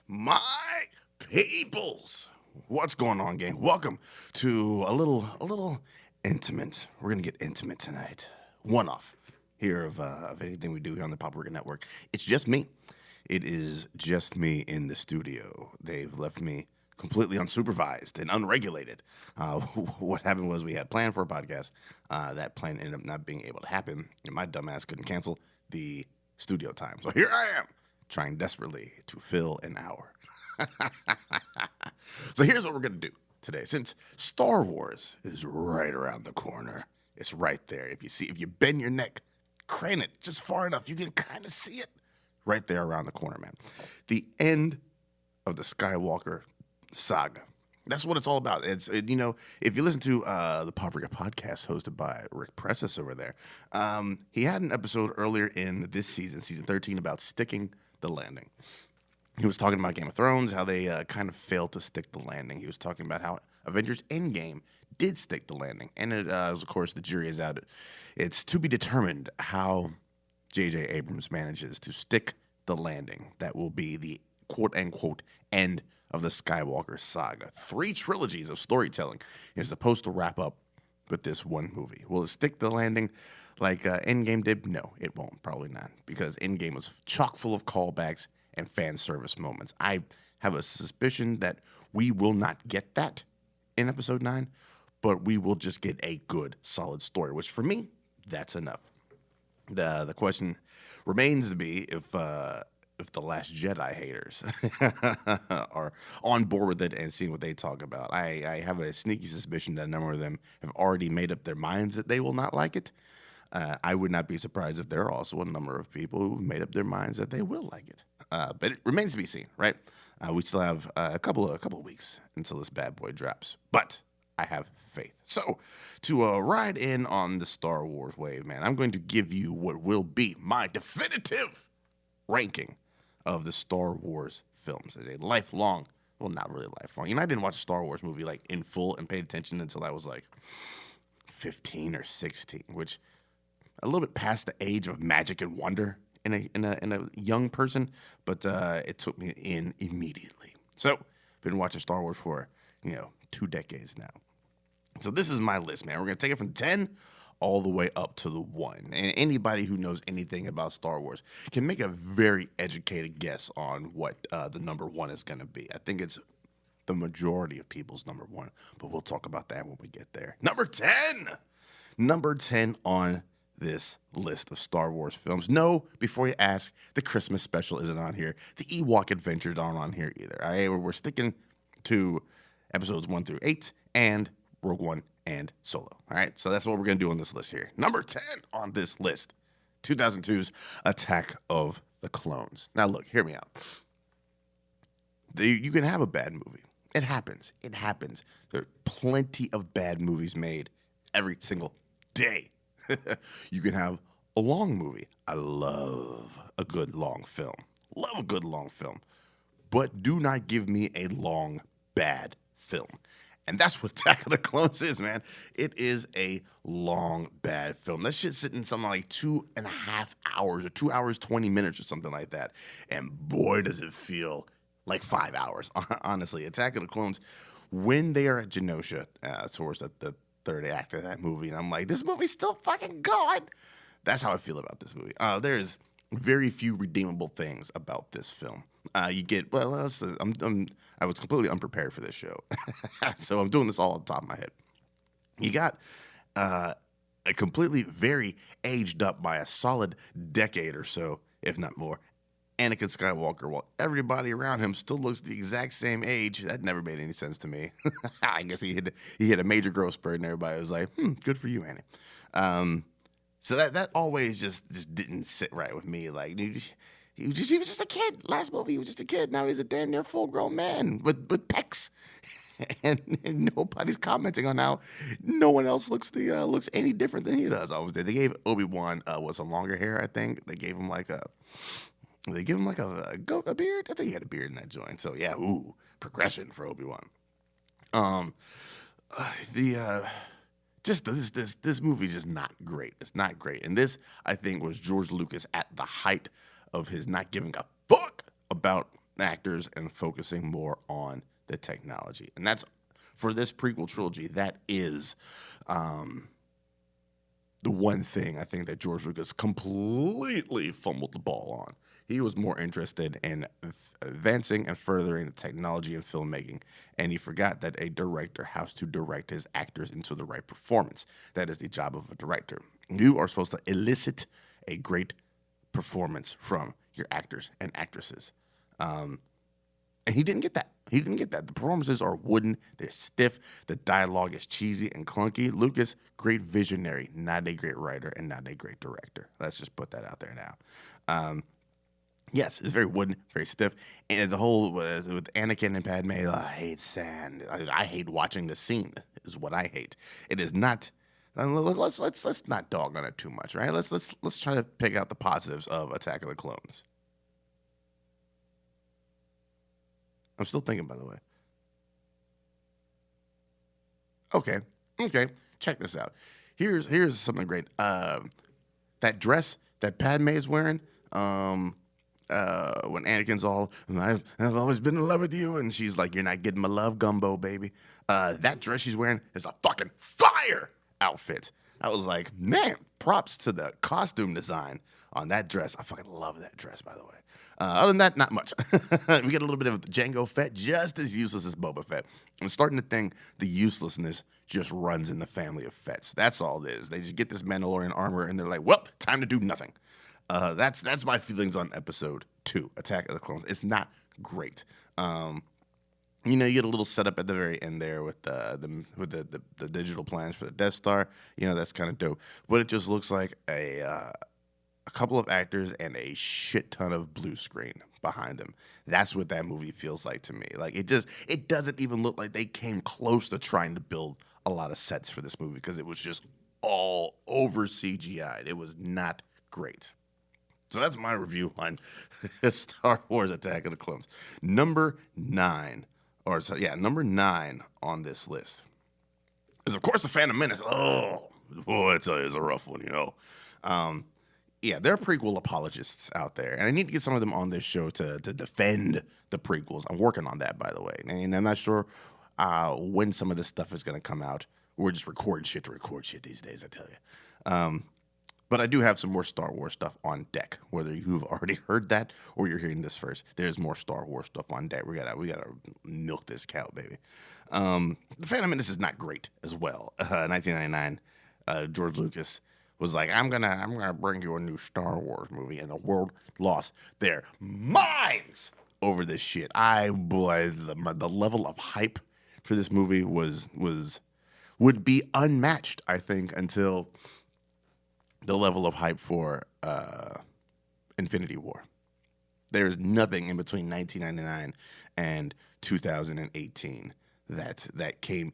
My peoples, what's going on, gang? Welcome to a little intimate. We're gonna get intimate tonight. One off here of anything we do here on the Poprika Network. It's just me. It is just me in the studio. They've left me completely unsupervised and unregulated. What happened was we had planned for a podcast. That plan ended up not being able to happen, and my dumbass couldn't cancel the studio time. So here I am, trying desperately to fill an hour. So here's what we're going to do today. Since Star Wars is right around the corner, it's right there. If you bend your neck, crane it just far enough, you can kind of see it right there around the corner, man. The end of the Skywalker saga. That's what it's all about. If you listen to the Poprika podcast hosted by Rick Pressis over there, he had an episode earlier in this season 13, about sticking the landing. He was talking about Game of Thrones, how they kind of failed to stick the landing. He was talking about how Avengers Endgame did stick the landing. And it, of course, the jury is out. It's to be determined how J.J. Abrams manages to stick the landing. That will be the quote-unquote end of the Skywalker saga. 3 trilogies of storytelling is supposed to wrap up with this one movie. Will it stick the landing like Endgame did? No, it won't. Probably not. Because Endgame was chock full of callbacks and fan service moments. I have a suspicion that we will not get that in episode 9, but we will just get a good, solid story, which for me, that's enough. The question remains to be if the Last Jedi haters are on board with it and seeing what they talk about. I have a sneaky suspicion that a number of them have already made up their minds that they will not like it. I would not be surprised if there are also a number of people who've made up their minds that they will like it. But it remains to be seen, right? We still have a couple of weeks until this bad boy drops. But I have faith. So, to ride in on the Star Wars wave, man, I'm going to give you what will be my definitive ranking of the Star Wars films as a lifelong, well, not really lifelong. I didn't watch a Star Wars movie like in full and paid attention until I was like 15 or 16, which a little bit past the age of magic and wonder in a young person, but it took me in immediately. So, been watching Star Wars for 2 decades now. So this is my list, man. We're gonna take it from 10 all the way up to the 1. And anybody who knows anything about Star Wars can make a very educated guess on what the number 1 is gonna be. I think it's the majority of people's number 1, but we'll talk about that when we get there. Number 10! Number 10 on this list of Star Wars films. No, before you ask, the Christmas special isn't on here. The Ewok Adventures aren't on here either. All right, we're sticking to episodes 1 through 8 and Rogue One and Solo. All right, so that's what we're going to do on this list here. Number 10 on this list, 2002's Attack of the Clones. Now, look, hear me out. You can have a bad movie. It happens. It happens. There are plenty of bad movies made every single day. You can have a long movie. I love a good long film. Love a good long film. But do not give me a long, bad film. And that's what Attack of the Clones is, man. It is a long, bad film. That shit's sitting something like 2.5 hours or 2 hours, 20 minutes or something like that. And boy, does it feel like 5 hours. Honestly, Attack of the Clones, when they are at Genosha, towards the third act of that movie, and I'm like, this movie's still fucking going. That's how I feel about this movie. There's very few redeemable things about this film. I was completely unprepared for this show, so I'm doing this all on top of my head. You got a completely very aged up by a solid decade or so, if not more, Anakin Skywalker, while everybody around him still looks the exact same age. That never made any sense to me. I guess he hit a major growth spurt, and everybody was like, good for you, Annie. So that always just didn't sit right with me. Like, he was just a kid. Last movie, he was just a kid. Now he's a damn near full-grown man with pecs. And nobody's commenting on how no one else looks any different than he does. They gave Obi-Wan some longer hair, I think. They gave him like a beard. I think he had a beard in that joint. So yeah, progression for Obi-Wan. This movie is just not great. It's not great. And this, I think, was George Lucas at the height of his not giving a fuck about actors and focusing more on the technology. And that's for this prequel trilogy. That is the one thing I think that George Lucas completely fumbled the ball on. He was more interested in advancing and furthering the technology in filmmaking, and he forgot that a director has to direct his actors into the right performance. That is the job of a director. You are supposed to elicit a great performance from your actors and actresses. And he didn't get that. He didn't get that. The performances are wooden. They're stiff. The dialogue is cheesy and clunky. Lucas, great visionary, not a great writer and not a great director. Let's just put that out there now. Yes, it's very wooden, very stiff. And the whole with Anakin and Padme, I hate sand. I hate watching the scene is what I hate. It is not. Let's not dog on it too much, right? Let's try to pick out the positives of Attack of the Clones. I'm still thinking, by the way. Okay. Check this out. Here's something great. That dress that Padme is wearing. When Anakin's all, I've always been in love with you, and she's like, you're not getting my love, gumbo, baby. That dress she's wearing is a fucking fire outfit. I was like, man, props to the costume design on that dress. I fucking love that dress, by the way. Other than that, not much. We get a little bit of Jango Fett, just as useless as Boba Fett. I'm starting to think the uselessness just runs in the family of Fetts. That's all it is. They just get this Mandalorian armor, and they're like, well, time to do nothing. That's my feelings on episode 2, Attack of the Clones. It's not great. You get a little setup at the very end there with the digital plans for the Death Star. That's kind of dope. But it just looks like a couple of actors and a shit ton of blue screen behind them. That's what that movie feels like to me. Like it doesn't even look like they came close to trying to build a lot of sets for this movie because it was just all over CGI. It was not great. So that's my review on Star Wars Attack of the Clones. Number 9 on this list is, of course, The Phantom Menace. Oh, boy, I tell you, it's a rough one, there are prequel apologists out there, and I need to get some of them on this show to defend the prequels. I'm working on that, by the way, and I'm not sure when some of this stuff is going to come out. We're just recording shit to record shit these days, I tell you. But I do have some more Star Wars stuff on deck. Whether you've already heard that or you're hearing this first, there's more Star Wars stuff on deck. We gotta milk this cow, baby. The Phantom Menace is not great as well. 1999, George Lucas was like, I'm gonna bring you a new Star Wars movie, and the world lost their minds over this shit. The level of hype for this movie would be unmatched, I think, until the level of hype for Infinity War. There's nothing in between 1999 and 2018 that came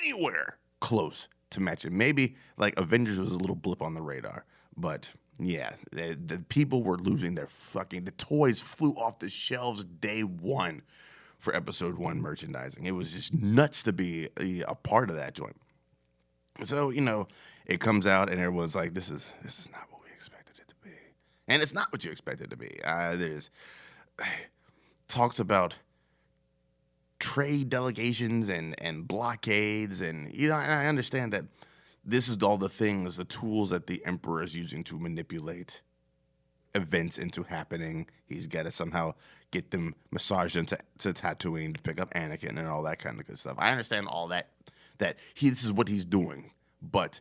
anywhere close to matching. Maybe like Avengers was a little blip on the radar, but yeah, the people were losing their the toys flew off the shelves day one for episode 1 merchandising. It was just nuts to be a part of that joint. So, it comes out and everyone's like, this is not what we expected it to be. And it's not what you expected it to be. There's talks about trade delegations and blockades. And, I understand that this is all the tools that the Emperor is using to manipulate events into happening. He's got to somehow get them, massage them to Tatooine to pick up Anakin and all that kind of good stuff. I understand all that this is what he's doing. But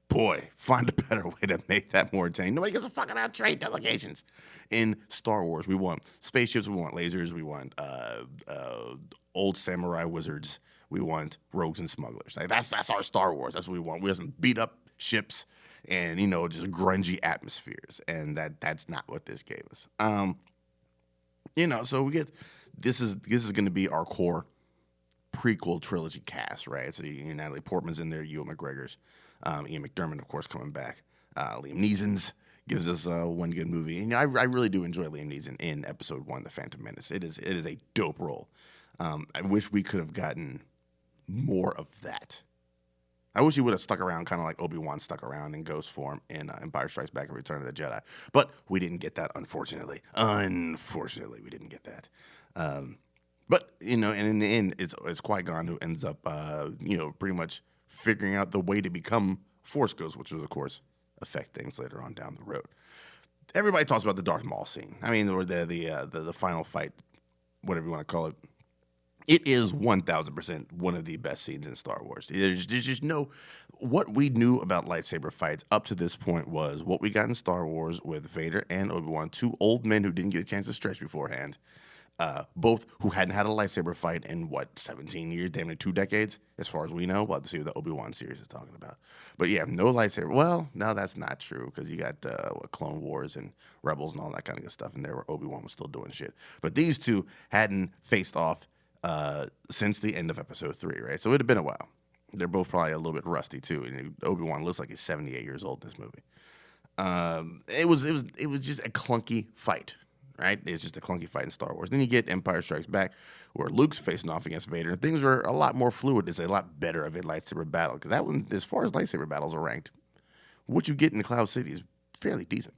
boy, find a better way to make that more entertaining. Nobody gives a fuck about trade delegations. In Star Wars, we want spaceships, we want lasers, we want old samurai wizards, we want rogues and smugglers. Like that's our Star Wars. That's what we want. We want some beat up ships and just grungy atmospheres, and that's not what this gave us. So we get this is going to be our core prequel trilogy cast, right? So Natalie Portman's in there, Ewan McGregor's, Ian McDermott, of course, coming back. Liam Neeson's gives us one good movie. And I really do enjoy Liam Neeson in episode 1, The Phantom Menace. It is a dope role. I wish we could have gotten more of that. I wish he would have stuck around, kind of like Obi-Wan stuck around in ghost form in Empire Strikes Back and Return of the Jedi. But we didn't get that, unfortunately. Unfortunately, we didn't get that. But, and in the end, it's Qui-Gon who ends up, pretty much figuring out the way to become Force Ghost, which will, of course, affect things later on down the road. Everybody talks about the Darth Maul scene. I mean, or the final fight, whatever you want to call it. It is 1,000% one of the best scenes in Star Wars. There's just no... What we knew about lightsaber fights up to this point was what we got in Star Wars with Vader and Obi-Wan, two old men who didn't get a chance to stretch beforehand, both who hadn't had a lightsaber fight in, 17 years, damn near 2 decades, as far as we know. We'll have to see what the Obi-Wan series is talking about. But yeah, no lightsaber. Well, no, that's not true, because you got Clone Wars and Rebels and all that kind of good stuff in there where Obi-Wan was still doing shit. But these two hadn't faced off since the end of Episode 3, right? So it had been a while. They're both probably a little bit rusty too. And Obi-Wan looks like he's 78 years old in this movie. It was just a clunky fight, right? It's just a clunky fight in Star Wars. Then you get Empire Strikes Back, where Luke's facing off against Vader, and things are a lot more fluid. It's a lot better of a lightsaber battle, because that one, as far as lightsaber battles are ranked, what you get in Cloud City is fairly decent.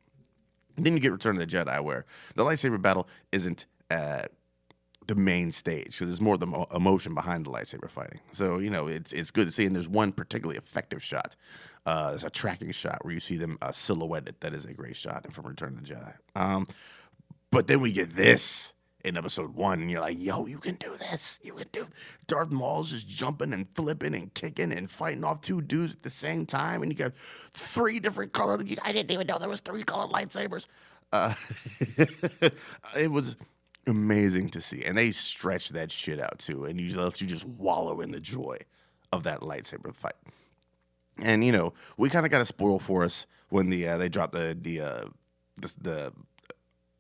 And then you get Return of the Jedi, where the lightsaber battle isn't the main stage, because there's more of the emotion behind the lightsaber fighting. So, it's good to see. And there's one particularly effective shot. There's a tracking shot where you see them silhouetted. That is a great shot from Return of the Jedi. But then we get this in Episode 1, and you're like, yo, you can do this. You can do it. Darth Maul's just jumping and flipping and kicking and fighting off 2 dudes at the same time, and you got 3 different colors. I didn't even know there was 3 colored lightsabers. It was amazing to see, and they stretch that shit out too, and you just wallow in the joy of that lightsaber fight. And we kind of got a spoil for us when they dropped the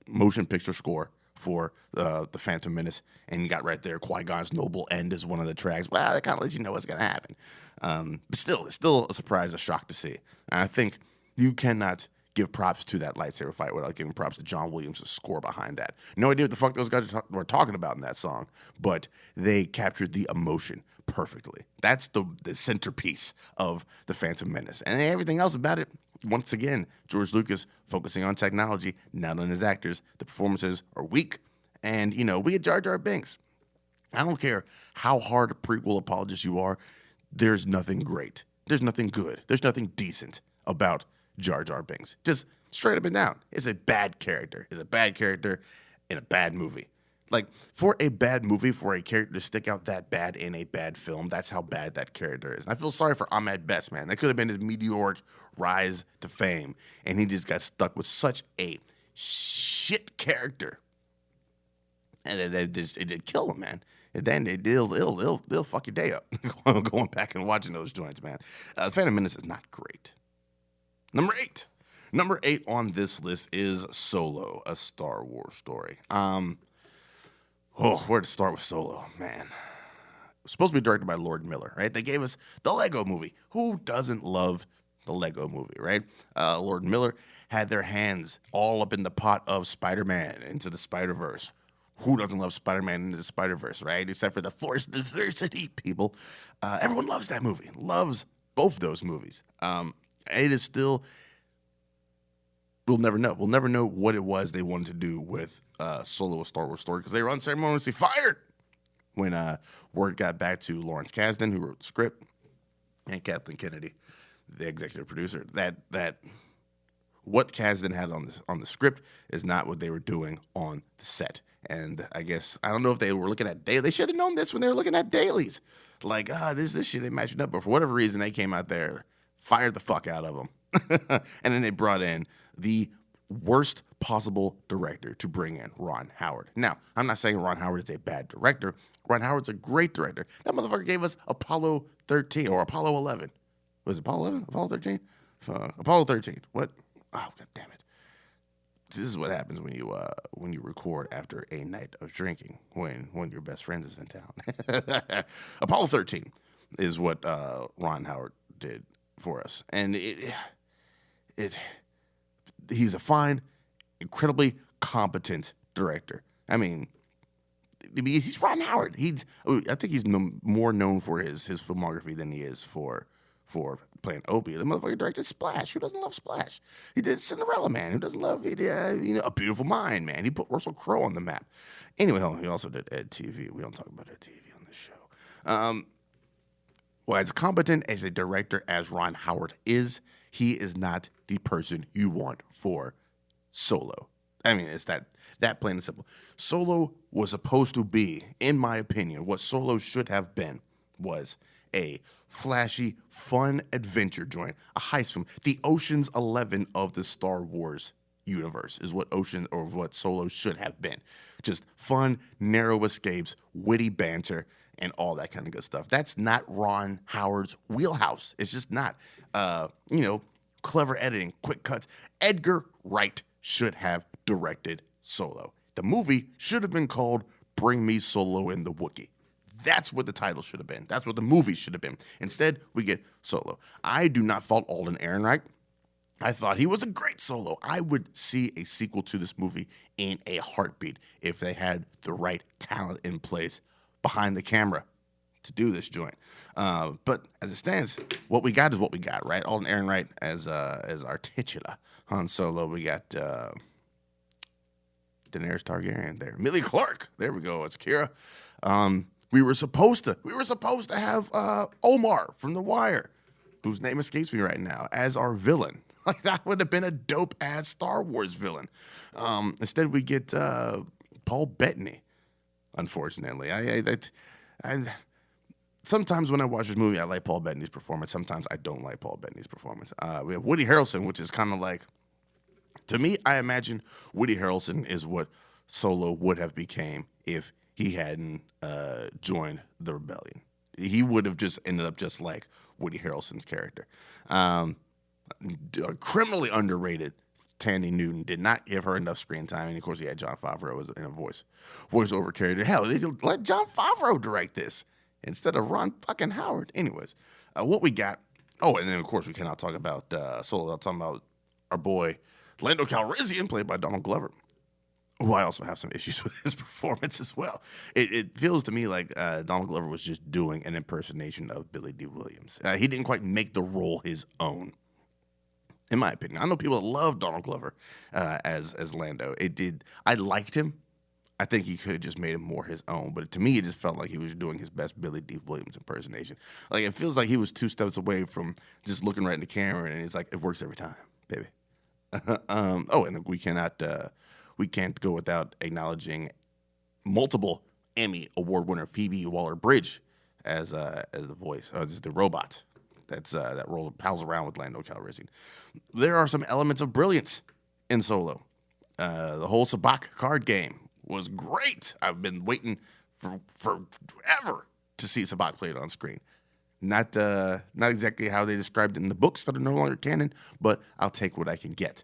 motion picture score for the Phantom Menace, and you got right there Qui-Gon's Noble End is one of the tracks. Well, that kind of lets you know what's gonna happen. But still, it's still a surprise, a shock to see. And I think you cannot give props to that lightsaber fight without giving props to John Williams' score behind that. No idea what the fuck those guys were talking about in that song, but they captured the emotion perfectly. That's the centerpiece of the Phantom Menace. And everything else about it, once again, George Lucas focusing on technology, not on his actors. The performances are weak, and, we get Jar Jar Binks. I don't care how hard a prequel apologist you are, there's nothing great. There's nothing good. There's nothing decent about Jar Jar Binks. Just straight up and down. It's a bad character. It's a bad character in a bad movie. Like, for a bad movie, for a character to stick out that bad in a bad film, that's how bad that character is. And I feel sorry for Ahmed Best, man. That could have been his meteoric rise to fame, and he just got stuck with such a shit character. And it did kill him, man. And then it'll fuck your day up going back and watching those joints, man. Phantom Menace is not great. Number 8 on this list is Solo, a Star Wars story. Where to start with Solo, man? It's supposed to be directed by Lord Miller, right? They gave us the Lego movie. Who doesn't love the Lego movie, right? Lord Miller had their hands all up in the pot of Spider-Man Into the Spider-Verse. Who doesn't love Spider-Man Into the Spider-Verse, right? Except for the Force Diversity people. Everyone loves that movie. Loves both those movies. It is still, we'll never know. We'll never know what it was they wanted to do with Solo, a Star Wars story, because they were unceremoniously fired when word got back to Lawrence Kasdan, who wrote the script, and Kathleen Kennedy, the executive producer, that what Kasdan had on the script is not what they were doing on the set. And I guess, I don't know if they were looking at dailies. They should have known this when they were looking at dailies. Like, this shit ain't matching up. But for whatever reason, they came out there, fired the fuck out of them. And then they brought in the worst possible director to bring in, Ron Howard. Now, I'm not saying Ron Howard is a bad director. Ron Howard's a great director. That motherfucker gave us Apollo 13 or Apollo 11. Was it Apollo 11? Apollo 13? Apollo 13. What? Oh, God damn it. This is what happens when you record after a night of drinking, when one of your best friends is in town. Apollo 13 is what Ron Howard did for us. And he's a fine, incredibly competent director. I mean, he's Ron Howard. I think he's more known for his filmography than he is for for playing Opie. The motherfucker directed Splash. Who doesn't love Splash? He did Cinderella Man. Who doesn't love it? A Beautiful Mind, man. He put Russell Crowe on the map. Anyway, he also did Ed TV. We don't talk about Ed TV on this show. Well, as competent as a director as Ron Howard is, he is not the person you want for Solo. I mean, it's that plain and simple. Solo was supposed to be, in my opinion, what Solo should have been was a flashy, fun adventure joint, a heist film. The Ocean's 11 of the Star Wars universe is what what Solo should have been. Just fun, narrow escapes, witty banter, and all that kind of good stuff. That's not Ron Howard's wheelhouse. It's just not. Clever editing, quick cuts. Edgar Wright should have directed Solo. The movie should have been called Bring Me Solo and the Wookiee. That's what the title should have been. That's what the movie should have been. Instead, we get Solo. I do not fault Alden Ehrenreich. I thought he was a great Solo. I would see a sequel to this movie in a heartbeat if they had the right talent in place behind the camera to do this joint. But as it stands, what we got is what we got, right? Alden Ehrenreich as our titular Han Solo. We got Daenerys Targaryen there. Millie Clark. There we go. It's Kira. We were supposed to have Omar from The Wire, whose name escapes me right now, as our villain. Like, that would have been a dope ass Star Wars villain. Instead, we get Paul Bettany. Unfortunately, I sometimes when I watch this movie, I like Paul Bettany's performance. Sometimes I don't like Paul Bettany's performance. We have Woody Harrelson, which is kind of like, to me, I imagine Woody Harrelson is what Solo would have became if he hadn't joined the rebellion. He would have just ended up just like Woody Harrelson's character. Criminally underrated Tandy Newton, did not give her enough screen time, and of course he had Jon Favreau as in a voiceover character. Hell, they let Jon Favreau direct this instead of Ron fucking Howard. Anyways, what we got? Oh, and then of course we cannot talk about Solo. I'm talking about our boy Lando Calrissian, played by Donald Glover, who I also have some issues with his performance as well. It feels to me like Donald Glover was just doing an impersonation of Billy D. Williams. He didn't quite make the role his own, in my opinion. I know people that love Donald Glover as Lando. I liked him. I think he could have just made him more his own. But to me, it just felt like he was doing his best Billy D. Williams impersonation. Like, it feels like he was 2 steps away from just looking right in the camera, and he's like, it works every time, baby. And we can't go without acknowledging multiple Emmy Award winner Phoebe Waller-Bridge as the voice, as the robot. That role pals around with Lando Calrissian. There are some elements of brilliance in Solo. The whole Sabacc card game was great. I've been waiting for forever to see Sabacc played on screen. Not exactly how they described it in the books that are no longer canon, but I'll take what I can get.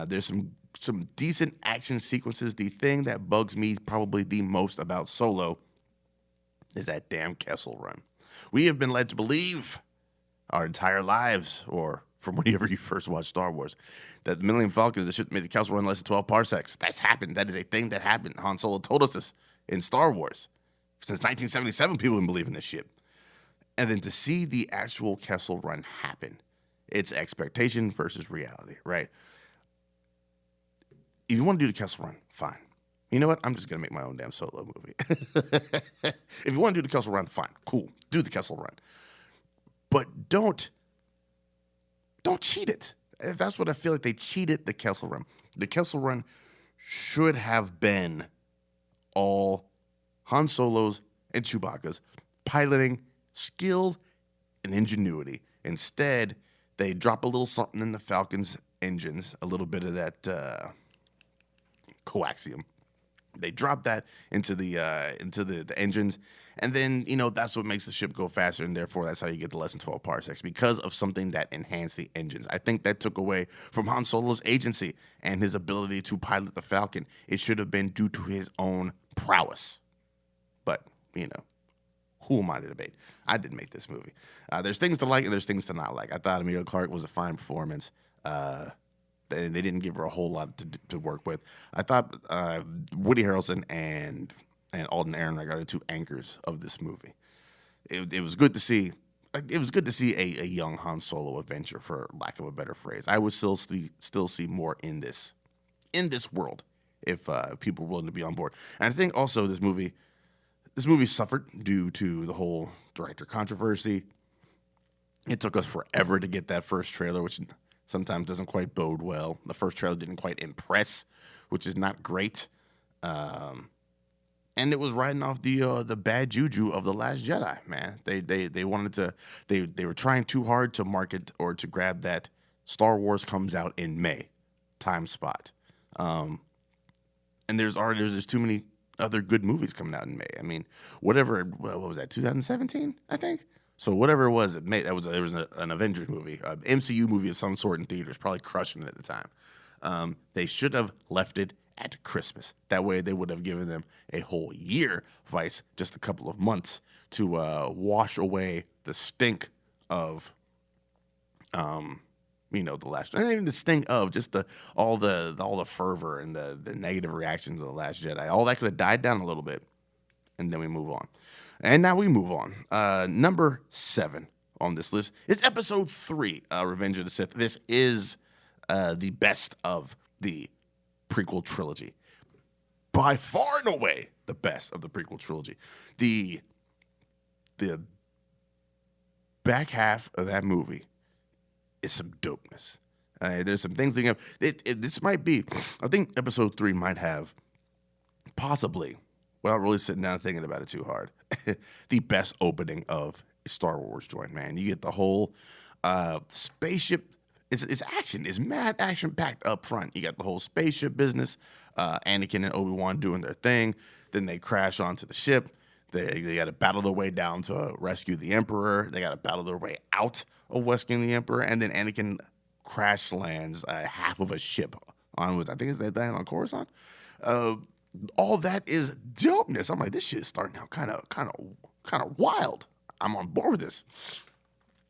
There's some decent action sequences. The thing that bugs me probably the most about Solo is that damn Kessel Run. We have been led to believe our entire lives, or from whenever you first watched Star Wars, that the Millennium Falcon is the ship that made the Kessel Run less than 12 parsecs. That's happened. That is a thing that happened. Han Solo told us this in Star Wars. Since 1977, people have been believing this shit. And then to see the actual Kessel Run happen, it's expectation versus reality, right? If you want to do the Kessel Run, fine. You know what? I'm just going to make my own damn Solo movie. If you want to do the Kessel Run, fine. Cool. Do the Kessel Run. But don't cheat it. That's what I feel like. They cheated the Kessel Run. The Kessel Run should have been all Han Solo's and Chewbacca's piloting skill and ingenuity. Instead, they drop a little something in the Falcon's engines, a little bit of that coaxium. They drop that into the engines, and then that's what makes the ship go faster, and therefore that's how you get the less than 12 parsecs, because of something that enhanced the engines. I think that took away from Han Solo's agency and his ability to pilot the Falcon. It should have been due to his own prowess. But who am I to debate? I didn't make this movie. There's things to like and there's things to not like. I thought Emilia Clarke was a fine performance. They didn't give her a whole lot to work with. I thought Woody Harrelson and Alden Ehrenreich are the two anchors of this movie. It was good to see it was good to see a young Han Solo adventure, for lack of a better phrase. I would still see more in this world if people were willing to be on board. And I think also this movie suffered due to the whole director controversy. It took us forever to get that first trailer, which sometimes doesn't quite bode well. The first trailer didn't quite impress, which is not great. And it was riding off the bad juju of The Last Jedi, man. They wanted to they were trying too hard to market or to grab that Star Wars comes out in May time spot. And there's too many other good movies coming out in May. I mean, what was that, 2017, I think? So whatever it was, there was an Avengers movie, an MCU movie of some sort in theaters, probably crushing it at the time. They should have left it at Christmas. That way they would have given them a whole year, vice just a couple of months, to wash away the stink of, the Last Jedi. Not even the stink of, just all the fervor and the negative reactions of The Last Jedi. All that could have died down a little bit, and then we move on. And now we move on. Number 7 on this list is Episode 3, Revenge of the Sith. This is the best of the prequel trilogy. By far and away, the best of the prequel trilogy. The back half of that movie is some dopeness. There's some things this might be, I think Episode 3 might have, possibly, without really sitting down and thinking about it too hard, the best opening of a Star Wars joint, man. You get the whole spaceship. It's action. It's mad action packed up front. You got the whole spaceship business. Anakin and Obi-Wan doing their thing. Then they crash onto the ship. They got to battle their way down to rescue the Emperor. They got to battle their way out of rescuing the Emperor. And then Anakin crash lands half of a ship on, I think it's on Coruscant. All that is dopeness. I'm like, this shit is starting out kind of wild. I'm on board with this.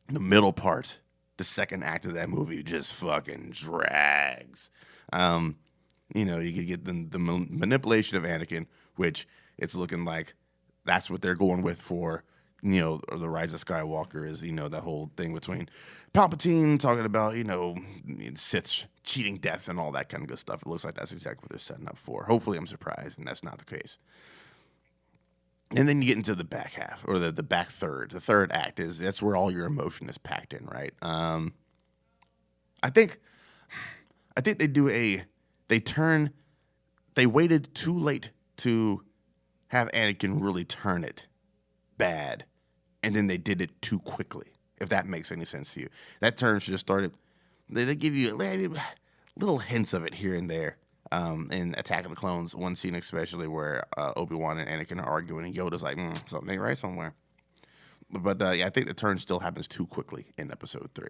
The middle part, the second act of that movie, just fucking drags. You could get the manipulation of Anakin, which it's looking like that's what they're going with for, or the Rise of Skywalker is, the whole thing between Palpatine talking about, Siths cheating death and all that kind of good stuff. It looks like that's exactly what they're setting up for. Hopefully I'm surprised, and that's not the case. And then you get into the back half, or the back third. The third act that's where all your emotion is packed in, right? I think they waited too late to have Anakin really turn it bad, and then they did it too quickly, if that makes any sense to you. That turn should have started, they give you little hints of it here and there. In Attack of the Clones, one scene especially where Obi-Wan and Anakin are arguing, and Yoda's like, something ain't right somewhere. But I think the turn still happens too quickly in Episode 3.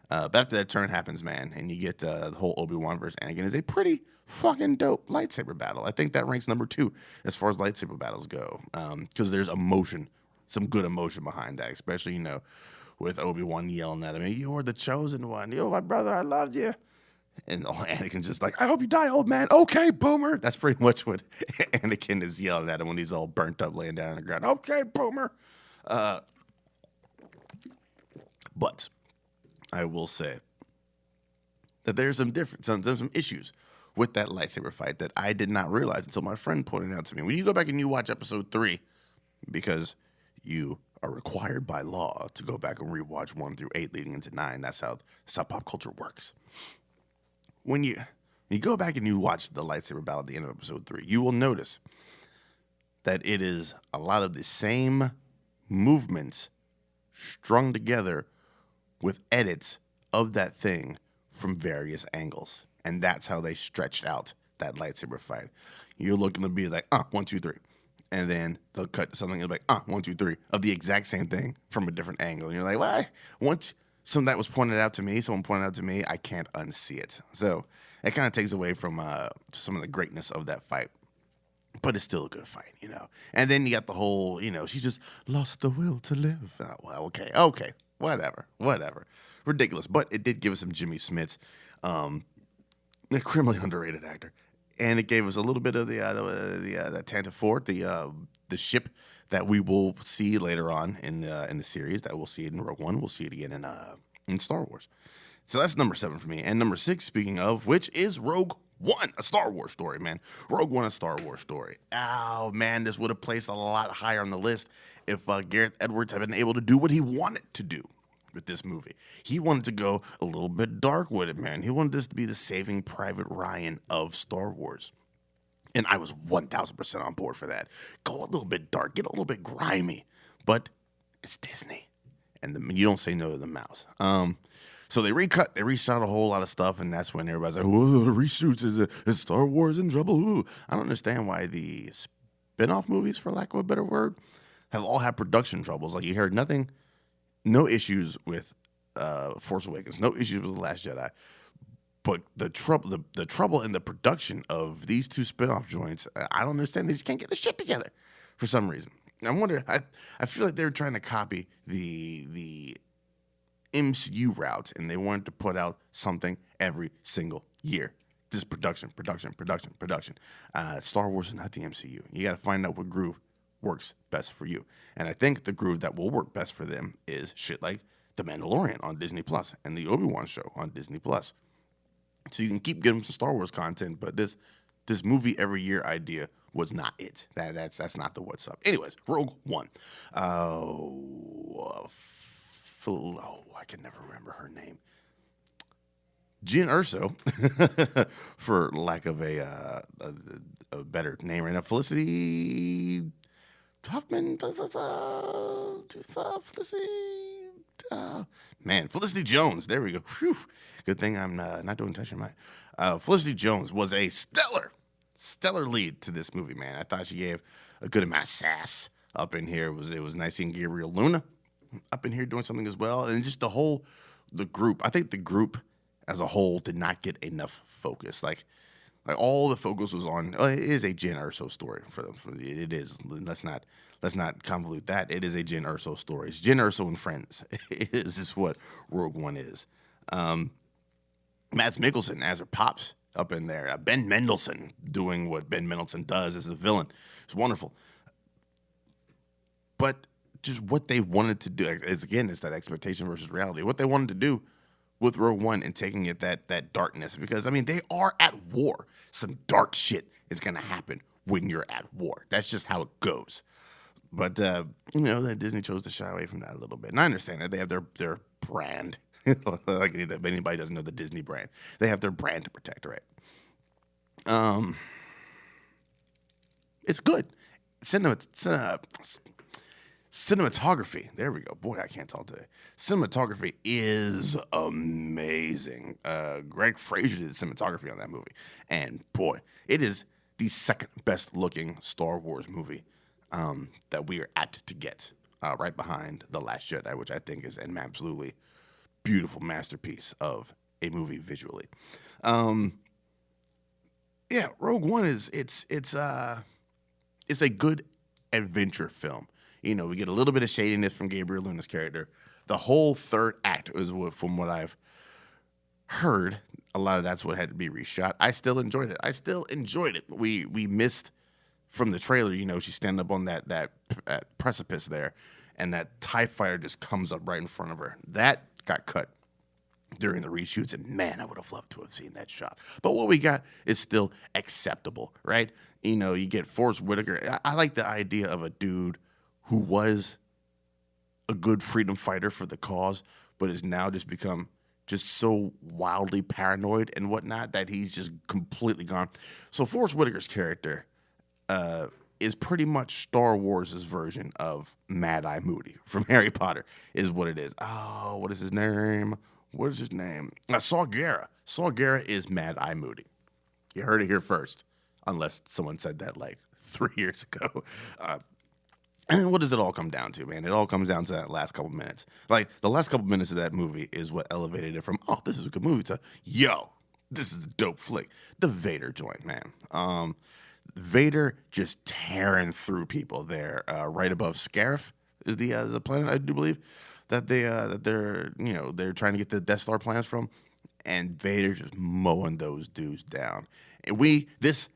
But after that turn happens, man, and you get the whole Obi-Wan versus Anakin, is a pretty fucking dope lightsaber battle. I think that ranks number 2 as far as lightsaber battles go, because there's emotion, some good emotion behind that, especially, with Obi-Wan yelling at him, "You are the chosen one. You're my brother. I loved you." And Anakin's just like, "I hope you die, old man." "Okay, boomer." That's pretty much what Anakin is yelling at him when he's all burnt up laying down on the ground. "Okay, boomer." But I will say that there's some issues with that lightsaber fight that I did not realize until my friend pointed out to me. When you go back and you watch Episode 3, because you are required by law to go back and rewatch 1 through 8 leading into 9. That's how pop culture works. When you go back and you watch the lightsaber battle at the end of Episode 3, you will notice that it is a lot of the same movements strung together with edits of that thing from various angles. And that's how they stretched out that lightsaber fight. You're looking to be like, 1, 2, 3. And then they'll cut something and be like, 1, 2, 3, of the exact same thing from a different angle. And you're like, why? Once someone that was pointed out to me, I can't unsee it. So it kind of takes away from some of the greatness of that fight. But it's still a good fight, And then you got the whole, she just lost the will to live. Oh, well, okay, whatever. Ridiculous. But it did give us some Jimmy Smits, a criminally underrated actor. and it gave us a little bit of the Tantive Fort, the ship that we will see later on in the series. That we'll see it in Rogue One. We'll see it again in Star Wars. So that's number 7 for me. And number 6, speaking of which, is Rogue One, a Star Wars story, man. Rogue One, a Star Wars story. Oh, man, this would have placed a lot higher on the list if Gareth Edwards had been able to do what he wanted to do with this movie. He wanted to go a little bit dark with it, man. He wanted this to be the Saving Private Ryan of Star Wars. And I was 1,000% on board for that. Go a little bit dark, get a little bit grimy. But it's Disney. And you don't say no to the mouse. So they reshot a whole lot of stuff, and that's when everybody's like, "Whoa, the reshoots is Star Wars in trouble." Ooh. I don't understand why the spin-off movies, for lack of a better word, have all had production troubles. Like, you heard no issues with Force Awakens, no issues with The Last Jedi, but the trouble in the production of these two spin-off joints, I don't understand. They just can't get the shit together for some reason. I wonder. I feel like they're trying to copy the MCU route, and they wanted to put out something every single year. Just production. Star Wars is not the MCU. You got to find out what groove works best for you. And I think the groove that will work best for them is shit like The Mandalorian on Disney Plus and the Obi-Wan show on Disney Plus. So you can keep getting some Star Wars content, but this movie every year idea was not it. That's not the what's up. Anyways, Rogue One. I can never remember her name. Jyn Erso, for lack of a better name right now. Felicity Huffman. Felicity Jones. There we go. Whew. Good thing I'm not doing touch your mind. Felicity Jones was a stellar lead to this movie, man. I thought she gave a good amount of sass up in here. It was nice seeing Gabriel Luna up in here doing something as well, and just the group. I think the group as a whole did not get enough focus. Like all the focus was on. It is a Jyn Erso story for them. It is. Let's not convolute that. It is a Jyn Erso story. It's Jyn Erso and friends. This is what Rogue One is. Mads Mikkelsen as her pops up in there. Ben Mendelsohn doing what Ben Mendelsohn does as a villain. It's wonderful. But just what they wanted to do, it's that expectation versus reality. What they wanted to do with Rogue One and taking it that darkness, because, I mean, they are at war. Some dark shit is going to happen when you're at war. That's just how it goes. But, Disney chose to shy away from that a little bit. And I understand that they have their brand. Like, if anybody doesn't know the Disney brand, they have their brand to protect, right? It's good. Cinematography. There we go. Boy, I can't talk today. Cinematography is amazing. Greg Fraser did cinematography on that movie. And boy, it is the second best looking Star Wars movie that we are apt to get, right behind The Last Jedi, which I think is an absolutely beautiful masterpiece of a movie visually. Rogue One it's a good adventure film. We get a little bit of shadiness from Gabriel Luna's character. The whole third act is from what I've heard. A lot of that's what had to be reshot. I still enjoyed it. We missed from the trailer. She's standing up on that precipice there, and that TIE fighter just comes up right in front of her. That got cut during the reshoots, and man, I would have loved to have seen that shot. But what we got is still acceptable, right? You get Forrest Whitaker. I like the idea of a dude who was a good freedom fighter for the cause, but has now just become just so wildly paranoid and whatnot that he's just completely gone. So Forrest Whitaker's character is pretty much Star Wars' version of Mad Eye Moody from Harry Potter, is what it is. Oh, what is his name? Saw Gerrera. Saw Gerrera is Mad Eye Moody. You heard it here first, unless someone said that like 3 years ago. And what does it all come down to, man? It all comes down to that last couple minutes. Like, the last couple minutes of that movie is what elevated it from, oh, this is a good movie, to, yo, this is a dope flick. The Vader joint, man. Vader just tearing through people there, right above Scarif is the planet, I do believe, that they're trying to get the Death Star plans from. And Vader just mowing those dudes down. And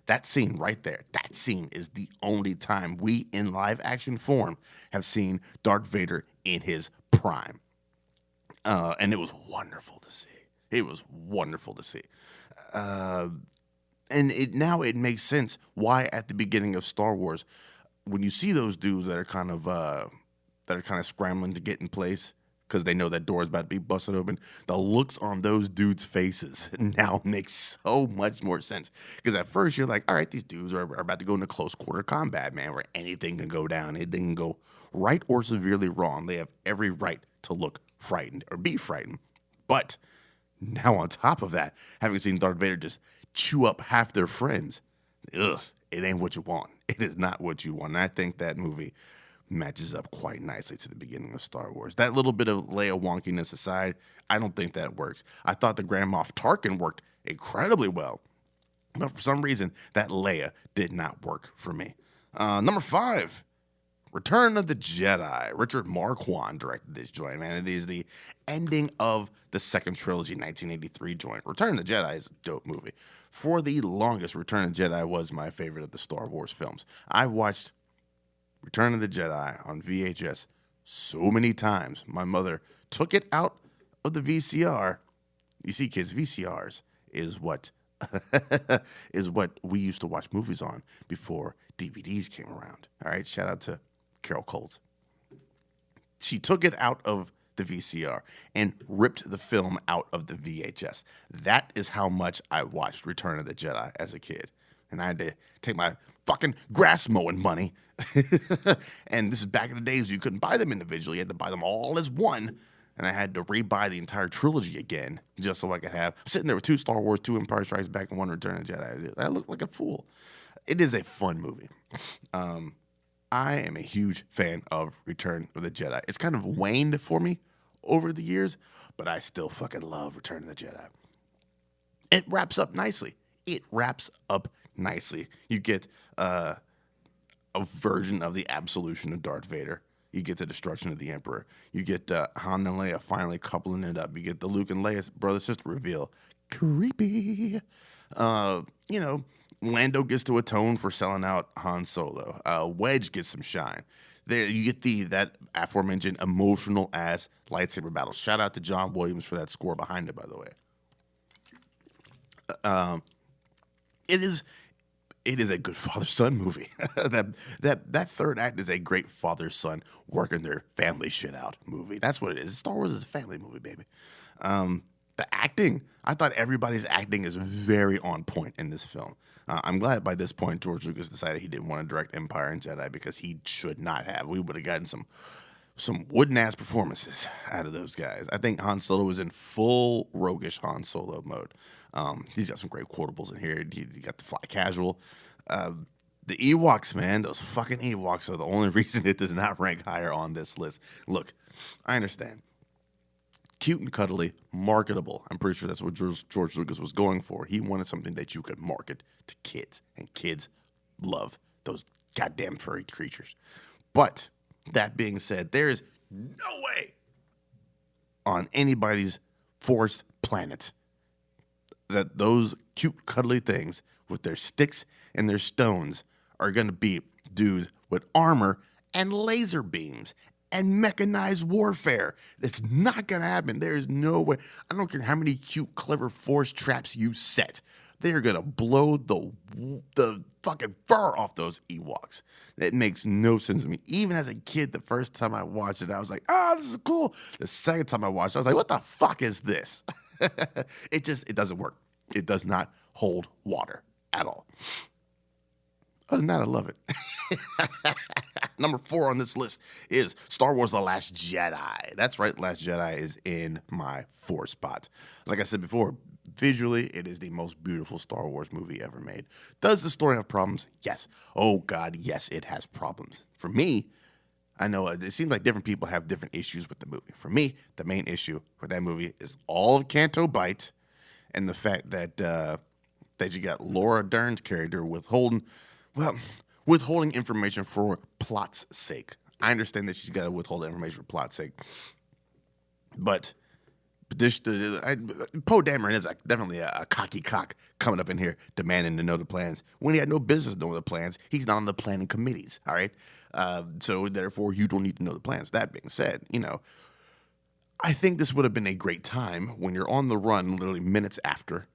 that scene right there, that scene is the only time we in live action form have seen Darth Vader in his prime. And it was wonderful to see. It was wonderful to see. And now it makes sense why at the beginning of Star Wars, when you see those dudes that are kind of scrambling to get in place because they know that door is about to be busted open, the looks on those dudes' faces now makes so much more sense. Because at first you're like, all right, these dudes are about to go into close quarter combat, man, where anything can go down. Anything can go right or severely wrong. They have every right to look frightened or be frightened. But now on top of that, having seen Darth Vader just chew up half their friends, it ain't what you want. It is not what you want. And I think that movie matches up quite nicely to the beginning of Star Wars. That little bit of Leia wonkiness aside, I don't think that works. I thought the Grand Moff Tarkin worked incredibly well, but for some reason, that Leia did not work for me. Number 5, Return of the Jedi. Richard Marquand directed this joint, man. It is the ending of the second trilogy, 1983 joint. Return of the Jedi is a dope movie. For the longest, Return of the Jedi was my favorite of the Star Wars films. I watched Return of the Jedi on VHS so many times. My mother took it out of the VCR. You see, kids, VCRs is what is what we used to watch movies on before DVDs came around. All right, shout out to Carol Coles. She took it out of the VCR and ripped the film out of the VHS. That is how much I watched Return of the Jedi as a kid. And I had to take my fucking grass mowing money. And this is back in the days you couldn't buy them individually. You had to buy them all as one. And I had to rebuy the entire trilogy again just so I could have. I'm sitting there with 2 Star Wars, 2 Empire Strikes Back, and 1 Return of the Jedi. I look like a fool. It is a fun movie. I am a huge fan of Return of the Jedi. It's kind of waned for me over the years, but I still fucking love Return of the Jedi. It wraps up nicely. You get a version of the absolution of Darth Vader. You get the destruction of the Emperor. You get Han and Leia finally coupling it up. You get the Luke and Leia brother-sister reveal. Creepy. Lando gets to atone for selling out Han Solo. Wedge gets some shine. There you get that aforementioned emotional ass lightsaber battle. Shout out to John Williams for that score behind it, by the way. It is a good father-son movie. that third act is a great father-son working their family shit out movie. That's what it is. Star Wars is a family movie, baby. The acting, I thought everybody's acting is very on point in this film. I'm glad by this point George Lucas decided he didn't want to direct Empire and Jedi because he should not have. We would have gotten some wooden-ass performances out of those guys. I think Han Solo was in full roguish Han Solo mode. He's got some great quotables in here. He got the fly casual. The Ewoks, man, those fucking Ewoks are the only reason it does not rank higher on this list. Look, I understand. Cute and cuddly, marketable. I'm pretty sure that's what George Lucas was going for. He wanted something that you could market to kids, and kids love those goddamn furry creatures. But that being said, there is no way on anybody's forest planet that those cute, cuddly things with their sticks and their stones are going to beat dudes with armor and laser beams and mechanized warfare. It's not going to happen. There is no way. I don't care how many cute, clever force traps you set. They're going to blow the fucking fur off those Ewoks. It makes no sense to me. Even as a kid, the first time I watched it, I was like, this is cool. The second time I watched it, I was like, what the fuck is this? It doesn't work. It does not hold water at all. Other than that, I love it. Number 4 on this list is Star Wars The Last Jedi. That's right, Last Jedi is in my 4 spot. Like I said before, visually, it is the most beautiful Star Wars movie ever made. Does the story have problems? Yes. Oh, God, yes, it has problems. For me, I know it seems like different people have different issues with the movie. For me, the main issue with that movie is all of Canto Bight and the fact that you got Laura Dern's character withholding information for plot's sake. I understand that she's got to withhold information for plot's sake. But Poe Dameron is definitely a cocky cock coming up in here demanding to know the plans when he had no business knowing the plans. He's not on the planning committees, all right? So therefore, you don't need to know the plans. That being said, I think this would have been a great time when you're on the run, literally minutes after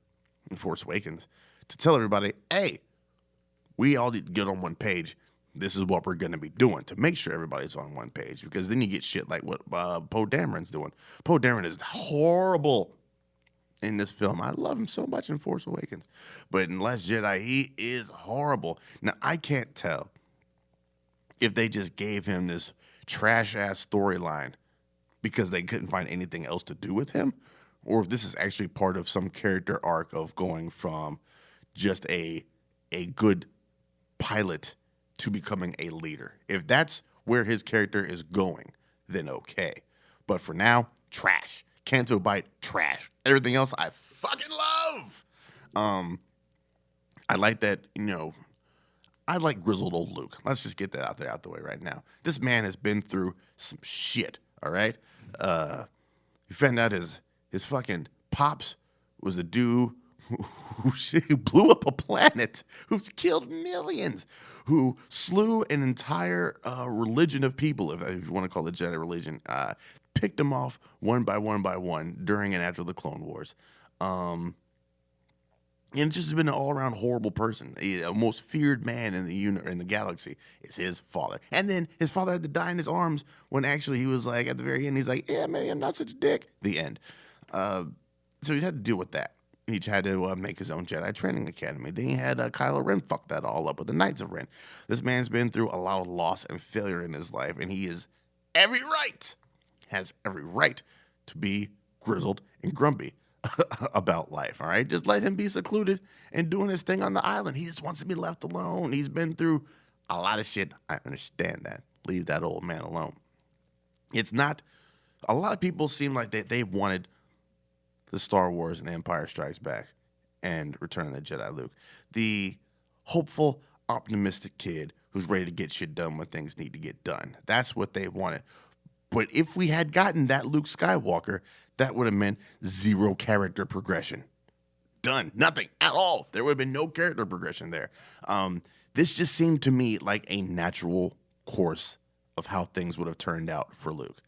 in Force Awakens, to tell everybody, hey, we all need to get on one page. This is what we're going to be doing to make sure everybody's on one page, because then you get shit like what Poe Dameron's doing. Poe Dameron is horrible in this film. I love him so much in Force Awakens, but in Last Jedi, he is horrible. Now, I can't tell if they just gave him this trash-ass storyline because they couldn't find anything else to do with him, or if this is actually part of some character arc of going from just a good pilot to becoming a leader. If that's where his character is going, then okay. But for now, trash. Canto Bite, trash. Everything else I fucking love. I like that, I like grizzled old Luke. Let's just get that out the way right now. This man has been through some shit, all right? You found out his fucking pops was the dude who blew up a planet, who's killed millions, who slew an entire religion of people, if you want to call it Jedi religion, picked them off one by one during and after the Clone Wars. And just been an all-around horrible person. The most feared man in the galaxy is his father. And then his father had to die in his arms when actually he was like, at the very end, he's like, yeah, maybe I'm not such a dick. The end. So he had to deal with that. He had to make his own Jedi training academy. Then he had Kylo Ren fuck that all up with the Knights of Ren. This man's been through a lot of loss and failure in his life, and he has every right to be grizzled and grumpy about life, all right? Just let him be secluded and doing his thing on the island. He just wants to be left alone. He's been through a lot of shit. I understand that. Leave that old man alone. It's not... A lot of people seem like they wanted the Star Wars and Empire Strikes Back and Return of the Jedi Luke. The hopeful, optimistic kid who's ready to get shit done when things need to get done. That's what they wanted. But if we had gotten that Luke Skywalker, that would have meant zero character progression. Done. Nothing at all. There would have been no character progression there. This just seemed to me like a natural course of how things would have turned out for Luke.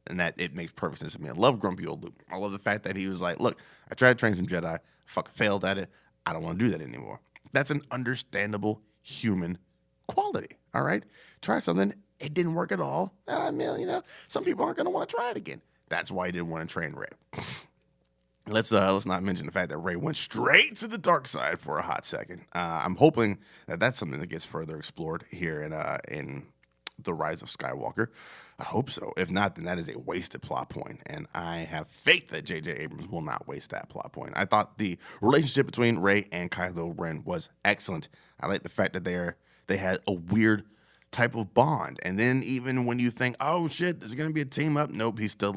And that it makes perfect sense to me. I love grumpy old Luke. I love the fact that he was like, look, I tried to train some Jedi, fucking failed at it. I don't want to do that anymore. That's an understandable human quality, all right? Try something, it didn't work at all. I mean, some people aren't going to want to try it again. That's why he didn't want to train Rey. Let's not mention the fact that Rey went straight to the dark side for a hot second. I'm hoping that that's something that gets further explored here in The Rise of Skywalker. I hope so. If not, then that is a wasted plot point, and I have faith that J.J. Abrams will not waste that plot point. I thought the relationship between Rey and Kylo Ren was excellent. I like the fact that they had a weird type of bond, and then even when you think, oh shit, there's gonna be a team up, nope, he still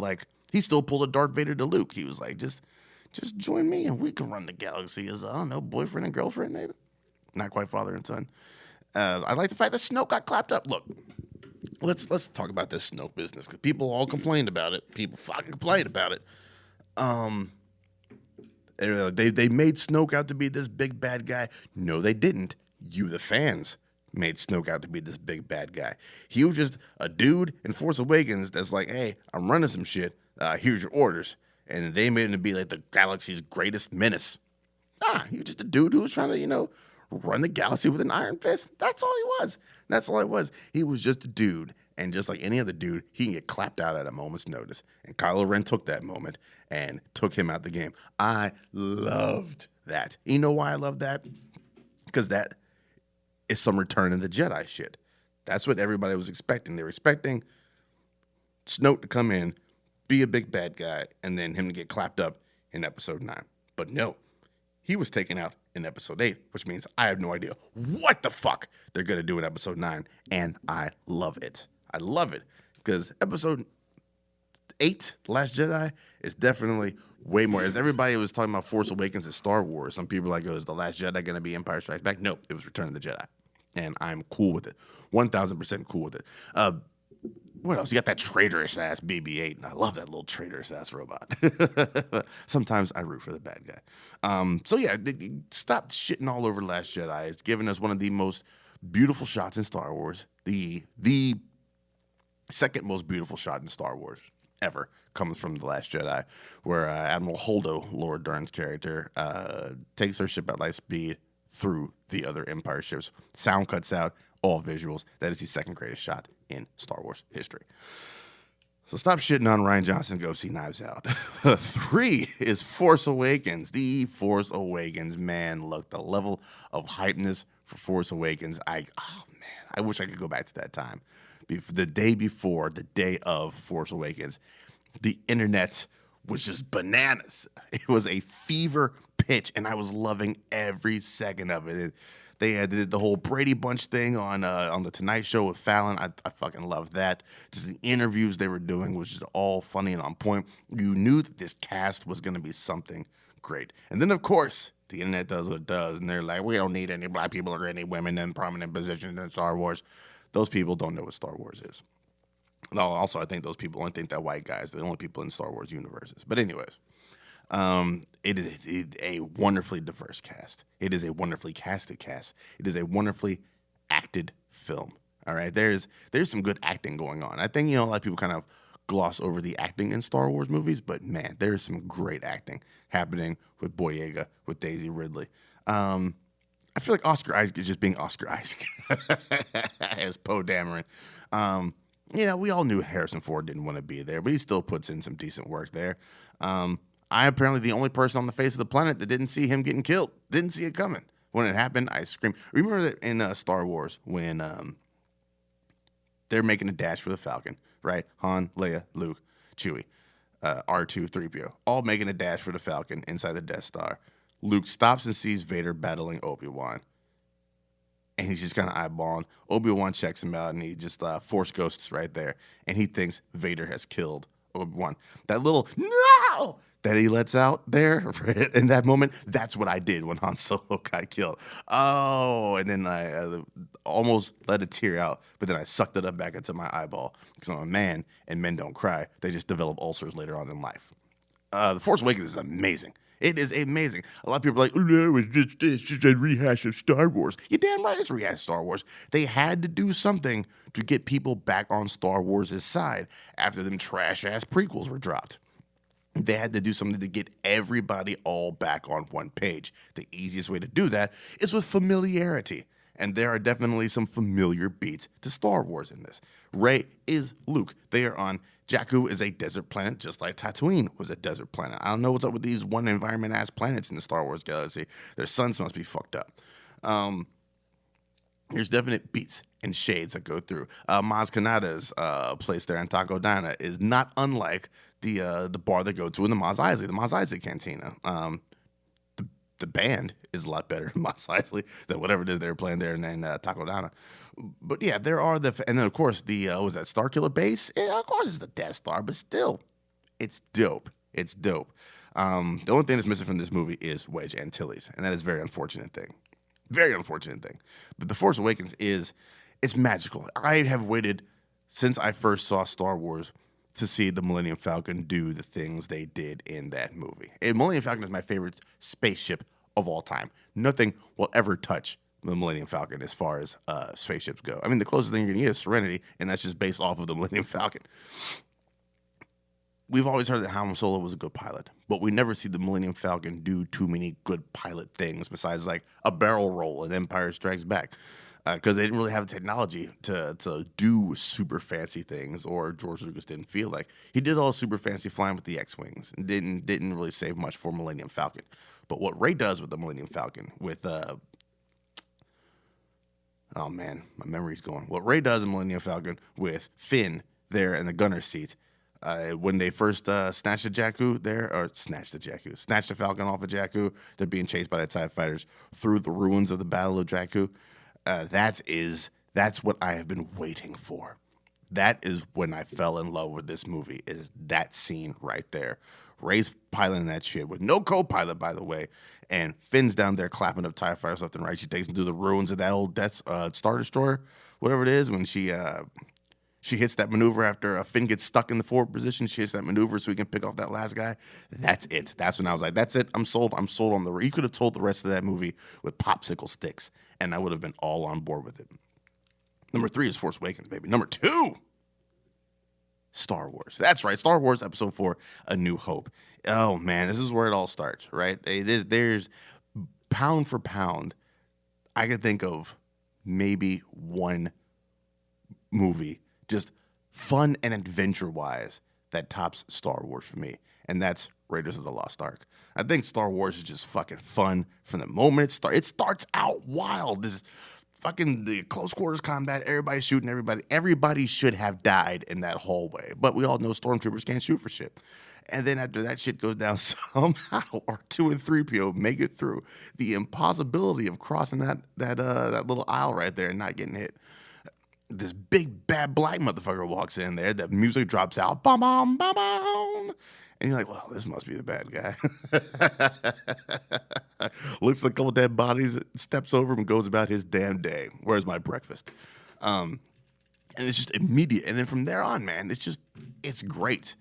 pulled a Darth Vader to Luke. He was like, just join me and we can run the galaxy as, I don't know, boyfriend and girlfriend maybe. Not quite father and son. I like the fact that Snoke got clapped up. Look. Let's talk about this Snoke business, because people all complained about it. People fucking complained about it. They made Snoke out to be this big bad guy. No, they didn't. You, the fans, made Snoke out to be this big bad guy. He was just a dude in Force Awakens that's like, hey, I'm running some shit. Here's your orders. And they made him to be like the galaxy's greatest menace. He was just a dude who was trying to, run the galaxy with an iron fist. That's all he was. That's all it was. He was just a dude. And just like any other dude, he can get clapped out at a moment's notice. And Kylo Ren took that moment and took him out the game. I loved that. You know why I love that? Because that is some Return of the Jedi shit. That's what everybody was expecting. They were expecting Snoke to come in, be a big bad guy, and then him to get clapped up in Episode 9. But no, he was taken out in Episode 8, which means I have no idea what the fuck they're going to do in Episode 9, and I love it. I love it, because Episode 8, Last Jedi, is definitely way more. As everybody was talking about Force Awakens and Star Wars, some people were like, is The Last Jedi going to be Empire Strikes Back? Nope, it was Return of the Jedi, and I'm cool with it. 1,000% cool with it. What else? You got that traitorous ass BB-8, and I love that little traitorous ass robot. Sometimes I root for the bad guy. So yeah, stop shitting all over Last Jedi. It's given us one of the most beautiful shots in Star Wars. The second most beautiful shot in Star Wars ever comes from The Last Jedi, where Admiral Holdo, Laura Dern's character, takes her ship at light speed through the other Empire ships. Sound cuts out, all visuals. That is the second greatest shot in Star Wars history. So stop shitting on Rian Johnson. Go see Knives Out. 3 is Force Awakens. The Force Awakens, man, look, the level of hypeness for Force Awakens. I wish I could go back to that time. The day before, the day of Force Awakens, the internet was just bananas. It was a fever pitch, and I was loving every second of it. They did the whole Brady Bunch thing on the Tonight Show with Fallon. I fucking loved that. Just the interviews they were doing was just all funny and on point. You knew that this cast was going to be something great. And then, of course, the internet does what it does, and they're like, we don't need any black people or any women in prominent positions in Star Wars. Those people don't know what Star Wars is. No, also, I think those people only think that white guys are the only people in Star Wars universes. But anyways, it is a wonderfully diverse cast. It is a wonderfully casted cast. It is a wonderfully acted film. All right, there's some good acting going on. I think a lot of people kind of gloss over the acting in Star Wars movies, but man, there is some great acting happening with Boyega, with Daisy Ridley. I feel like Oscar Isaac is just being Oscar Isaac as Poe Dameron. We all knew Harrison Ford didn't want to be there, but he still puts in some decent work there. I'm apparently the only person on the face of the planet that didn't see him getting killed. Didn't see it coming. When it happened, I screamed. Remember that in Star Wars when they're making a dash for the Falcon, right? Han, Leia, Luke, Chewie, R2, 3PO, all making a dash for the Falcon inside the Death Star. Luke stops and sees Vader battling Obi-Wan. And he's just kind of eyeballing. Obi-Wan checks him out, and he just force ghosts right there. And he thinks Vader has killed Obi-Wan. That little no that he lets out there right, in that moment, that's what I did when Han Solo got killed. Oh, and then I almost let a tear out, but then I sucked it up back into my eyeball. Because I'm a man, and men don't cry. They just develop ulcers later on in life. The Force Awakens is amazing. It is amazing. A lot of people are like, oh, no, it's just a rehash of Star Wars. You're damn right it's a rehash of Star Wars. They had to do something to get people back on Star Wars' side after them trash-ass prequels were dropped. They had to do something to get everybody all back on one page. The easiest way to do that is with familiarity. And there are definitely some familiar beats to Star Wars in this. Rey is Luke. They are on Jakku is a desert planet, just like Tatooine was a desert planet. I don't know what's up with these one environment ass planets in the Star Wars galaxy. Their suns must be fucked up. There's definite beats and shades that go through. Maz Kanata's place there in Takodana is not unlike the bar they go to in the Maz Eisley Cantina. The band is a lot better in Mos Eisley than whatever it is they were playing there in Takodana. But yeah, there are and then of course was that Starkiller base? Yeah, of course it's the Death Star, but still, it's dope. It's dope. The only thing that's missing from this movie is Wedge Antilles, and that is a very unfortunate thing. Very unfortunate thing. But The Force Awakens it's magical. I have waited since I first saw Star Wars to see the Millennium Falcon do the things they did in that movie. And Millennium Falcon is my favorite spaceship of all time. Nothing will ever touch the Millennium Falcon as far as spaceships go. I mean, the closest thing you're going to get is Serenity, and that's just based off of the Millennium Falcon. We've always heard that Han Solo was a good pilot, but we never see the Millennium Falcon do too many good pilot things besides like a barrel roll in Empire Strikes Back. Because they didn't really have the technology to do super fancy things, or George Lucas didn't feel like. He did all super fancy flying with the X-Wings and didn't really save much for Millennium Falcon. But what Rey does with the Millennium Falcon, with oh man, my memory's going. What Rey does in Millennium Falcon with Finn there in the gunner seat, when they first snatched the Falcon off of Jakku, they're being chased by the TIE fighters through the ruins of the Battle of Jakku. That's what I have been waiting for. That is when I fell in love with this movie, is that scene right there. Rey's piloting that shit with no co-pilot, by the way, and Finn's down there clapping up TIE fighters left and right. She takes them through the ruins of that old Star Destroyer, whatever it is, when she she hits that maneuver after Finn gets stuck in the forward position. She hits that maneuver so he can pick off that last guy. That's it. That's when I was like, that's it. I'm sold. I'm sold on the. You could have told the rest of that movie with popsicle sticks, and I would have been all on board with it. Number 3 is Force Awakens, baby. Number 2, Star Wars. That's right. Star Wars Episode 4, A New Hope. Oh, man, this is where it all starts, right? There's pound for pound, I can think of maybe one movie, just fun and adventure-wise, that tops Star Wars for me, and that's Raiders of the Lost Ark. I think Star Wars is just fucking fun from the moment it starts out wild. This fucking the close quarters combat, everybody's shooting everybody. Everybody should have died in that hallway, but we all know stormtroopers can't shoot for shit. And then after that shit goes down, somehow R2 and 3PO make it through. The impossibility of crossing that little aisle right there and not getting hit. This big bad black motherfucker walks in there. The music drops out. Bum bum bum bum. And you're like, well, this must be the bad guy. Looks like a couple dead bodies, steps over him and goes about his damn day. Where's my breakfast? And it's just immediate. And then from there on, man, it's great.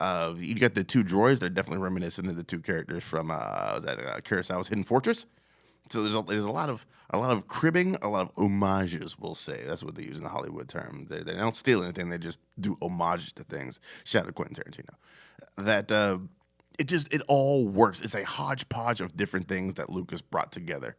You got the 2 droids. They're definitely reminiscent of the 2 characters from Kurosawa's Hidden Fortress. So there's a lot of cribbing, a lot of homages. We'll say that's what they use in the Hollywood term. They don't steal anything; they just do homages to things. Shout out to Quentin Tarantino. That it all works. It's a hodgepodge of different things that Lucas brought together,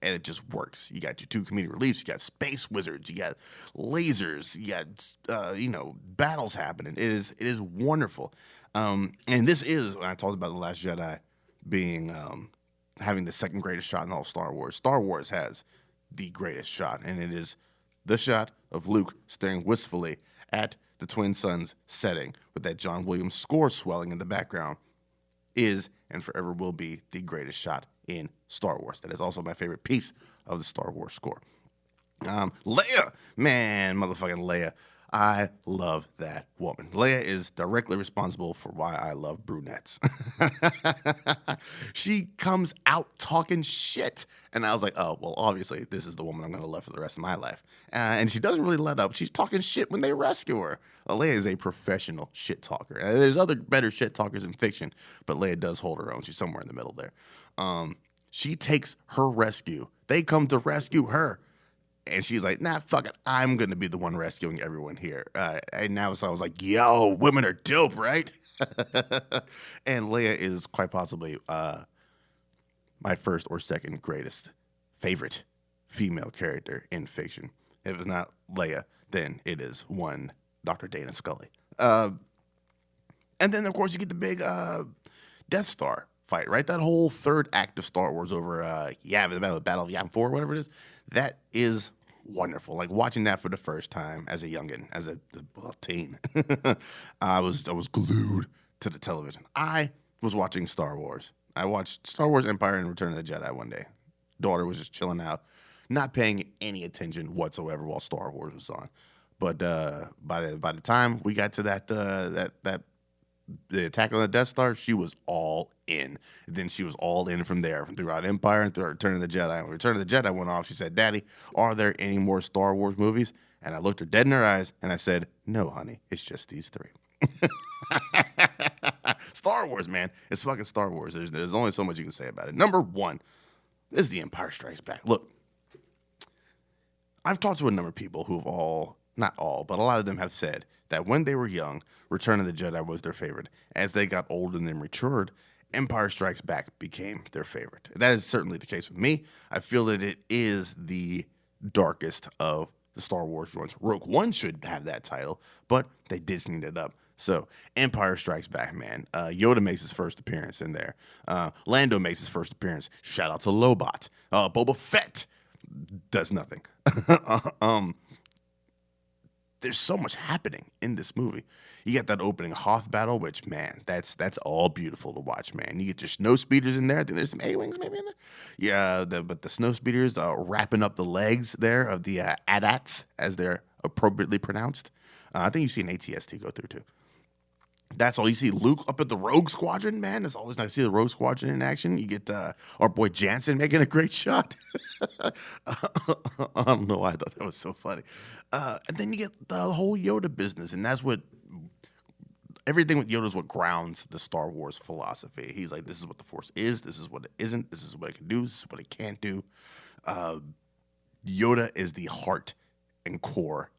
and it just works. You got your 2 comedic reliefs. You got space wizards. You got lasers. You got battles happening. It is wonderful. And this is when I talked about The Last Jedi being having the second greatest shot in all of Star Wars. Star Wars has the greatest shot, and it is the shot of Luke staring wistfully at the twin suns setting with that John Williams score swelling in the background is and forever will be the greatest shot in Star Wars. That is also my favorite piece of the Star Wars score. Leia, man, motherfucking Leia. I love that woman. Leia is directly responsible for why I love brunettes. She comes out talking shit. And I was like, oh, well, obviously, this is the woman I'm going to love for the rest of my life. And she doesn't really let up. She's talking shit when they rescue her. Leia is a professional shit talker. And there's other better shit talkers in fiction, but Leia does hold her own. She's somewhere in the middle there. She takes her rescue. They come to rescue her. And she's like, nah, fuck it. I'm going to be the one rescuing everyone here. And now so I was like, yo, women are dope, right? And Leia is quite possibly my first or second greatest favorite female character in fiction. If it's not Leia, then it is one Dr. Dana Scully. And then, of course, you get the big Death Star fight, right? That whole third act of Star Wars over the Battle of Yavin 4, whatever it is, that is wonderful. Like watching that for the first time as a youngin, as a teen, I was glued to the television. I was watching Star Wars. I watched Star Wars Empire and Return of the Jedi one day. Daughter was just chilling out, not paying any attention whatsoever while Star Wars was on. But by the time we got to the attack on the Death Star, she was all in. Then she was all in from there, from throughout Empire and throughout Return of the Jedi. When Return of the Jedi went off, she said, Daddy, are there any more Star Wars movies? And I looked her dead in her eyes and I said, no, honey, it's just these 3. Star Wars, man. It's fucking Star Wars. There's only so much you can say about it. Number 1 is The Empire Strikes Back. Look, I've talked to a number of people who've not all, but a lot of them have said that when they were young, Return of the Jedi was their favorite. As they got older and then matured, Empire Strikes Back became their favorite. That is certainly the case with me. I feel that it is the darkest of the Star Wars joints. Rogue One should have that title, but they Disneyed it up. So, Empire Strikes Back, man. Yoda makes his first appearance in there. Lando makes his first appearance. Shout out to Lobot. Boba Fett does nothing. There's so much happening in this movie. You get that opening Hoth battle, which, man, that's all beautiful to watch, man. You get your snow speeders in there. I think there's some A-Wings maybe in there. Yeah, but the snow speeders wrapping up the legs there of the AT-ATs, as they're appropriately pronounced. I think you see an ATST go through, too. That's all you see. Luke up at the Rogue Squadron, man. It's always nice to see the Rogue Squadron in action. You get our boy Jansen making a great shot. I don't know why I thought that was so funny. And then you get the whole Yoda business, and that's what everything with Yoda is what grounds the Star Wars philosophy. He's like, this is what the Force is. This is what it isn't. This is what it can do. This is what it can't do. Yoda is the heart and core,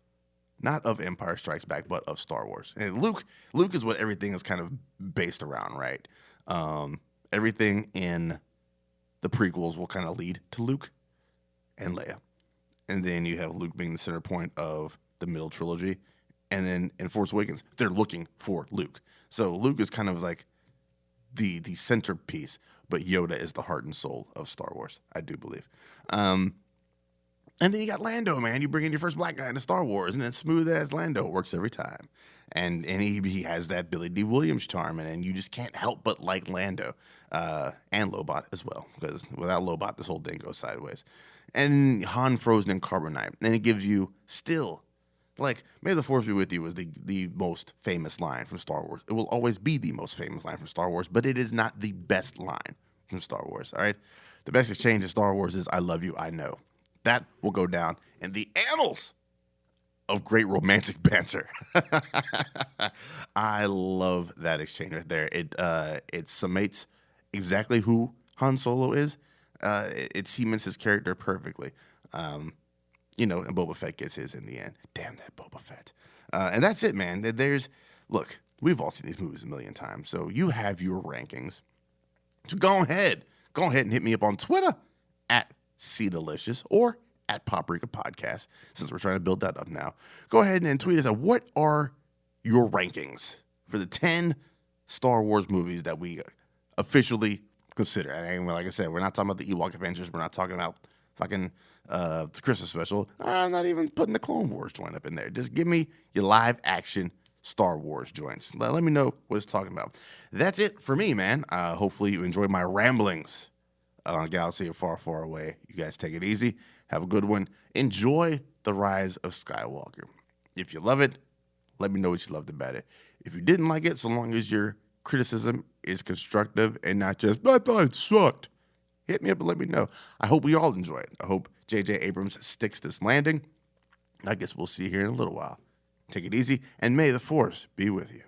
not of Empire Strikes Back, but of Star Wars. And Luke is what everything is kind of based around, right? Everything in the prequels will kind of lead to Luke and Leia. And then you have Luke being the center point of the middle trilogy. And then in Force Awakens, they're looking for Luke. So Luke is kind of like the centerpiece, but Yoda is the heart and soul of Star Wars, I do believe. And then you got Lando, man. You bring in your first black guy into Star Wars, and it's smooth as Lando. It works every time. And he has that Billy D. Williams charm, and you just can't help but like Lando. And Lobot as well, because without Lobot, this whole thing goes sideways. And Han frozen in carbonite. And it gives you still, like, May the Force be with you is the most famous line from Star Wars. It will always be the most famous line from Star Wars, but it is not the best line from Star Wars, all right? The best exchange in Star Wars is, I love you, I know. That will go down in the annals of great romantic banter. I love that exchange right there. It summates exactly who Han Solo is. It cements his character perfectly. And Boba Fett gets his in the end. Damn that Boba Fett. And that's it, man. Look, we've all seen these movies a million times, so you have your rankings. So go ahead and hit me up on Twitter at CDelicious or at Poprika Podcast, since we're trying to build that up now. Go ahead and tweet us at what are your rankings for the 10 Star Wars movies that we officially consider. And like I said, we're not talking about the Ewok Adventures. We're not talking about fucking the Christmas special. I'm not even putting the Clone Wars joint up in there. Just give me your live action Star Wars joints. Let me know what it's talking about. That's it for me, man. Hopefully you enjoyed my ramblings on a galaxy far, far away. You guys take it easy. Have a good one. Enjoy The Rise of Skywalker. If you love it, let me know what you loved about it. If you didn't like it, so long as your criticism is constructive and not just, I thought it sucked, hit me up and let me know. I hope we all enjoy it. I hope J.J. Abrams sticks this landing. I guess we'll see you here in a little while. Take it easy, and may the Force be with you.